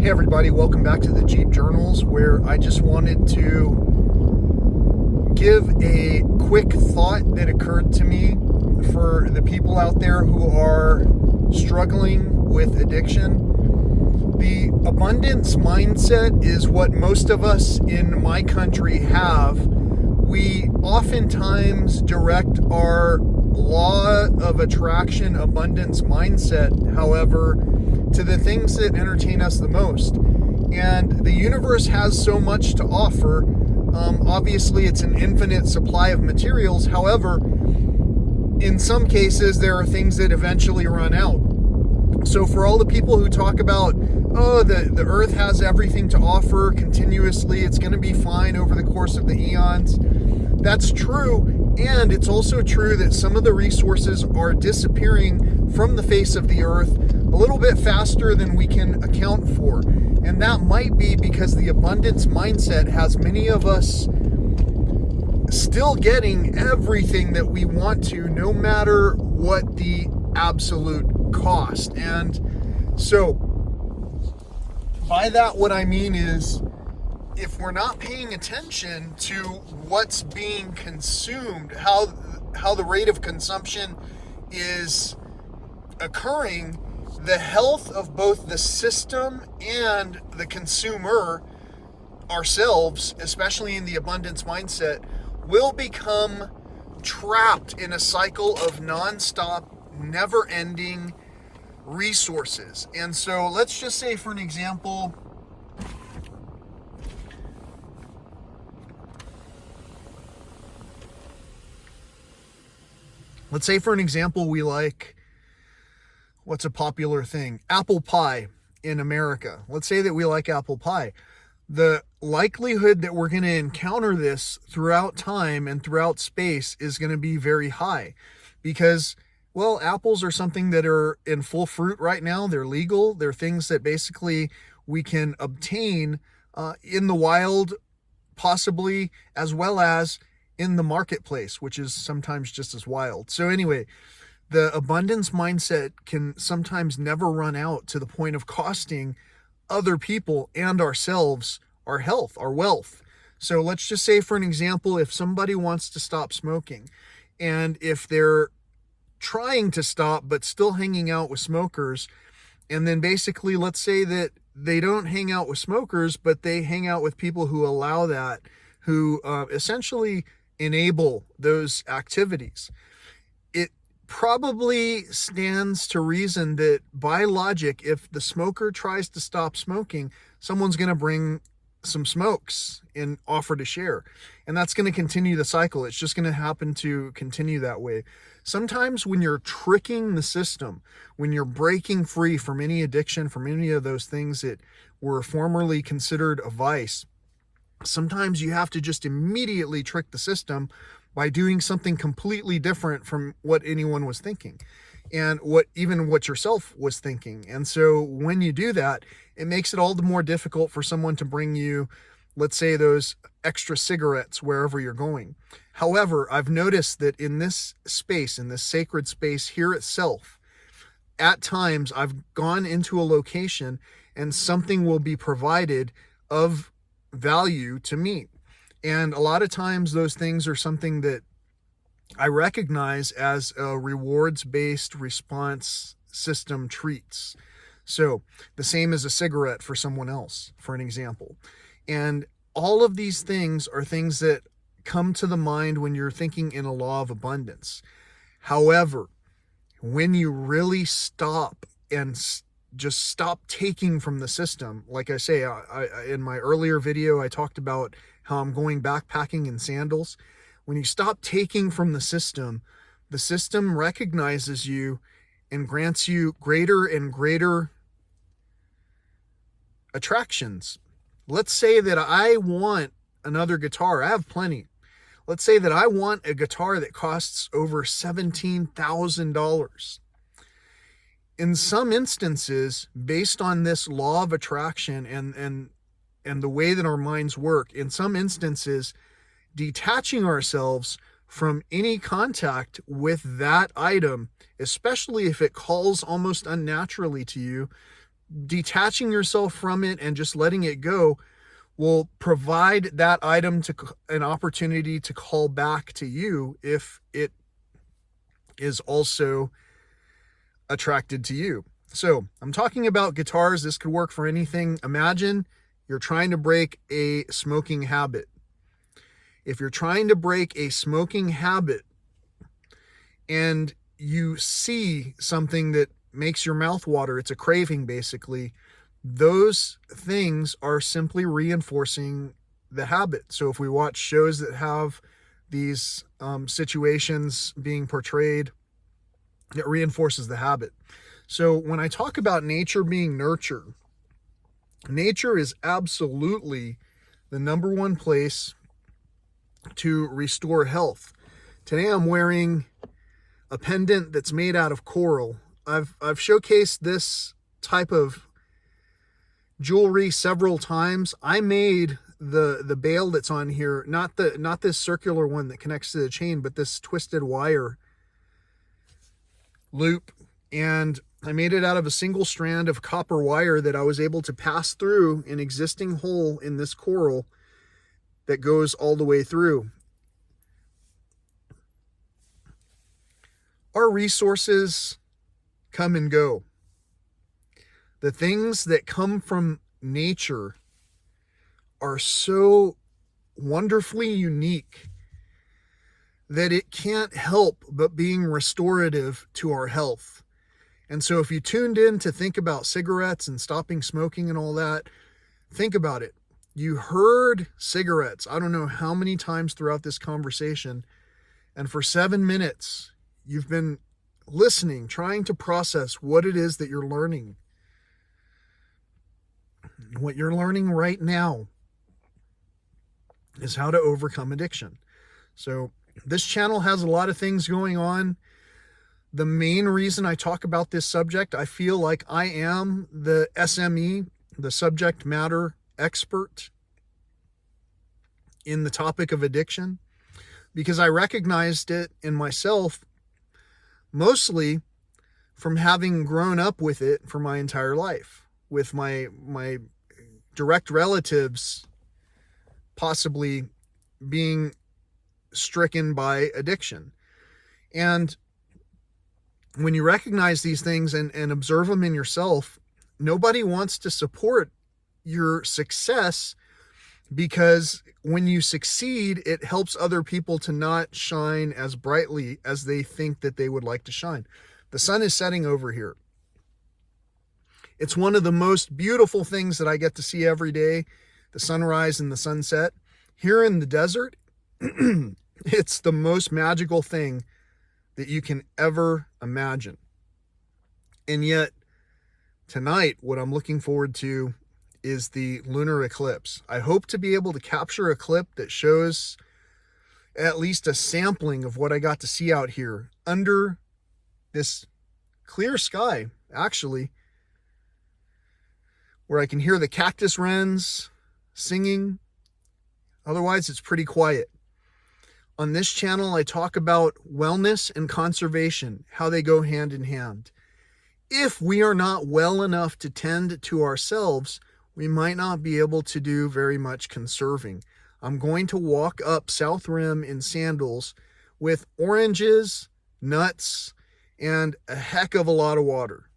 Hey everybody, welcome back to the Jeep Journals, where I just wanted to give a quick thought that occurred to me for the people out there who are struggling with addiction. The abundance mindset is what most of us in my country have. We oftentimes direct our law of attraction abundance mindset, however, to the things that entertain us the most. And the universe has so much to offer. Obviously, it's an infinite supply of materials. However, in some cases, there are things that eventually run out. So for all the people who talk about, oh, the earth has everything to offer continuously, it's going to be fine over the course of the eons, that's true. And it's also true that some of the resources are disappearing from the face of the earth a little bit faster than we can account for. And that might be because the abundance mindset has many of us still getting everything that we want to, no matter what the absolute cost. And so by that, what I mean is, if we're not paying attention to what's being consumed, how the rate of consumption is occurring, the health of both the system and the consumer, ourselves, especially in the abundance mindset, will become trapped in a cycle of nonstop, never-ending resources. And so let's just say, for an example, we like, what's a popular thing? Apple pie in America. Let's say that we like apple pie. The likelihood that we're going to encounter this throughout time and throughout space is going to be very high because, well, apples are something that are in full fruit right now. They're legal. They're things that basically we can obtain in the wild, possibly, as well as in the marketplace, which is sometimes just as wild. So anyway, the abundance mindset can sometimes never run out to the point of costing other people and ourselves our health, our wealth. So let's just say, for an example, if somebody wants to stop smoking, and if they're trying to stop but still hanging out with smokers, and then basically let's say that they don't hang out with smokers, but they hang out with people who allow that, who essentially enable those activities. It probably stands to reason that by logic, if the smoker tries to stop smoking, someone's going to bring some smokes and offer to share. And that's going to continue the cycle. It's just going to happen to continue that way. Sometimes when you're tricking the system, when you're breaking free from any addiction, from any of those things that were formerly considered a vice, sometimes you have to just immediately trick the system by doing something completely different from what anyone was thinking and what yourself was thinking. And so when you do that, it makes it all the more difficult for someone to bring you, let's say, those extra cigarettes wherever you're going. However, I've noticed that in this space, in this sacred space here itself, at times I've gone into a location and something will be provided of value to me. And a lot of times those things are something that I recognize as a rewards-based response system treats. So the same as a cigarette for someone else, for an example. And all of these things are things that come to the mind when you're thinking in a law of abundance. However, when you really stop and just stop taking from the system, like I say, in my earlier video, I talked about how I'm going backpacking in sandals. When you stop taking from the system recognizes you and grants you greater and greater attractions. Let's say that I want another guitar. I have plenty. Let's say that I want a guitar that costs over $17,000. In some instances, based on this law of attraction and the way that our minds work, in some instances, detaching ourselves from any contact with that item, especially if it calls almost unnaturally to you, detaching yourself from it and just letting it go will provide that item to an opportunity to call back to you if it is also attracted to you. So I'm talking about guitars. This could work for anything. Imagine you're trying to break a smoking habit. If you're trying to break a smoking habit and you see something that makes your mouth water, it's a craving basically, those things are simply reinforcing the habit. So if we watch shows that have these situations being portrayed, it reinforces the habit. So when I talk about nature being nurture, nature is absolutely the number one place to restore health. Today I'm wearing a pendant that's made out of coral. I've showcased this type of jewelry several times. I made the bail that's on here, not this circular one that connects to the chain, but this twisted wire loop, and I made it out of a single strand of copper wire that I was able to pass through an existing hole in this coral that goes all the way through. Our resources come and go. The things that come from nature are so wonderfully unique that it can't help but being restorative to our health. And so if you tuned in to think about cigarettes and stopping smoking and all that, think about it. You heard cigarettes, I don't know how many times throughout this conversation, and for 7 minutes, you've been listening, trying to process what it is that you're learning. What you're learning right now is how to overcome addiction. So this channel has a lot of things going on. The main reason I talk about this subject, I feel like I am the SME, the subject matter expert in the topic of addiction, because I recognized it in myself mostly from having grown up with it for my entire life, with my direct relatives possibly being stricken by addiction. And when you recognize these things and observe them in yourself, nobody wants to support your success, because when you succeed, it helps other people to not shine as brightly as they think that they would like to shine. The sun is setting over here. It's one of the most beautiful things that I get to see every day, the sunrise and the sunset. Here in the desert, it's the most magical thing that you can ever imagine. And yet, tonight, what I'm looking forward to is the lunar eclipse. I hope to be able to capture a clip that shows at least a sampling of what I got to see out here under this clear sky, actually, where I can hear the cactus wrens singing. Otherwise, it's pretty quiet. On this channel, I talk about wellness and conservation, how they go hand in hand. If we are not well enough to tend to ourselves, we might not be able to do very much conserving. I'm going to walk up South Rim in sandals with oranges, nuts, and a heck of a lot of water.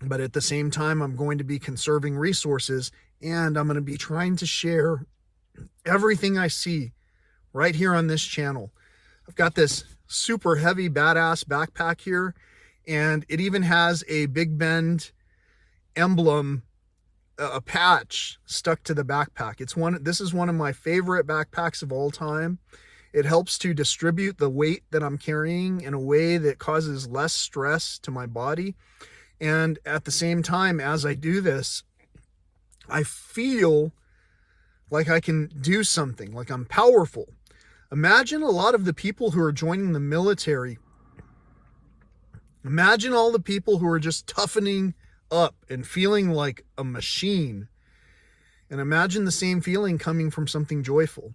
But at the same time, I'm going to be conserving resources, and I'm going to be trying to share everything I see right here on this channel. I've got this super heavy, badass backpack here, and it even has a Big Bend emblem, a patch stuck to the backpack. This is one of my favorite backpacks of all time. It helps to distribute the weight that I'm carrying in a way that causes less stress to my body. And at the same time, as I do this, I feel like I can do something, like I'm powerful. Imagine a lot of the people who are joining the military. Imagine all the people who are just toughening up and feeling like a machine. And imagine the same feeling coming from something joyful.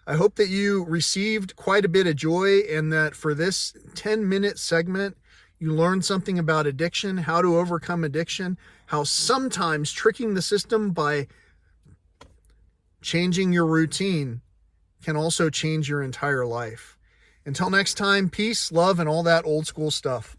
I hope that you received quite a bit of joy, and that for this 10-minute segment, You learn something about addiction, how to overcome addiction, how sometimes tricking the system by changing your routine can also change your entire life. Until next time, peace, love, and all that old school stuff.